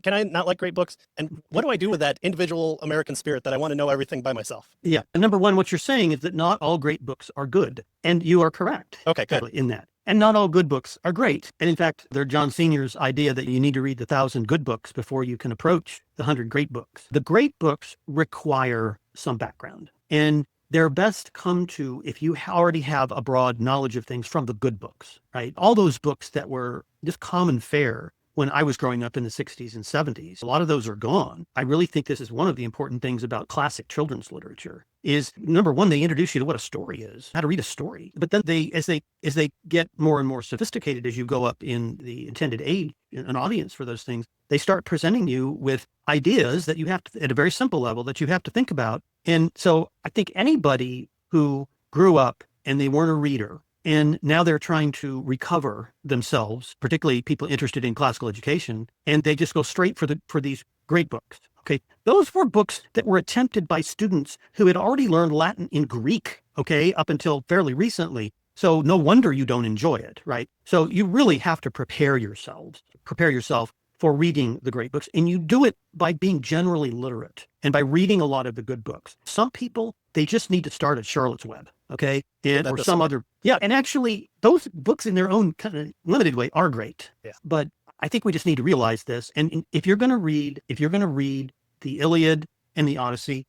Can I not like great books? And what do I do with that individual American spirit that I want to know everything by myself? Yeah. And number one, what you're saying is that not all great books are good. And you are correct. Okay, good. In that. And not all good books are great. And in fact, they're John Senior's idea that you need to read the 1,000 good books before you can approach the 100 great books. The great books require some background. And they're best come to if you already have a broad knowledge of things from the good books, right? All those books that were just common fare when I was growing up in the 60s and 70s, a lot of those are gone. I really think this is one of the important things about classic children's literature is, number one, they introduce you to what a story is, how to read a story. But then as they get more and more sophisticated as you go up in the intended age, an audience for those things, they start presenting you with ideas that you have to, at a very simple level, that you have to think about. And so I think anybody who grew up and they weren't a reader, and now they're trying to recover themselves, particularly people interested in classical education, and they just go straight for these great books. Okay, those were books that were attempted by students who had already learned Latin and Greek, okay, up until fairly recently. So no wonder you don't enjoy it, right? So you really have to prepare yourself for reading the great books. And you do it by being generally literate and by reading a lot of the good books. Some people, they just need to start at Charlotte's Web, okay? And, or some other, yeah. And actually, those books in their own kind of limited way are great. Yeah. But I think we just need to realize this. And if you're going to read the Iliad and the Odyssey,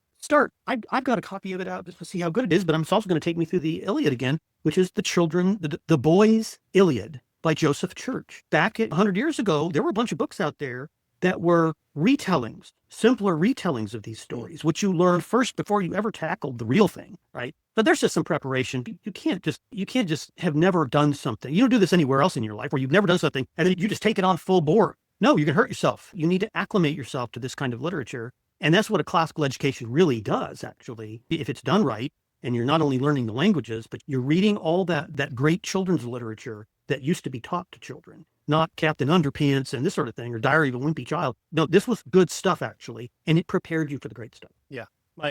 I've got a copy of it out just to see how good it is, but it's also going to take me through the Iliad again, which is the boys' Iliad by Joseph Church. Back 100 years ago, there were a bunch of books out there that were retellings, simpler retellings of these stories, which you learned first before you ever tackled the real thing, right? But there's just some preparation. You can't just have never done something. You don't do this anywhere else in your life where you've never done something and then you just take it on full bore. No, you can hurt yourself. You need to acclimate yourself to this kind of literature. And that's what a classical education really does, actually, if it's done right. And you're not only learning the languages, but you're reading all that great children's literature that used to be taught to children, not Captain Underpants and this sort of thing, or Diary of a Wimpy Child. No, this was good stuff, actually, and it prepared you for the great stuff. Yeah.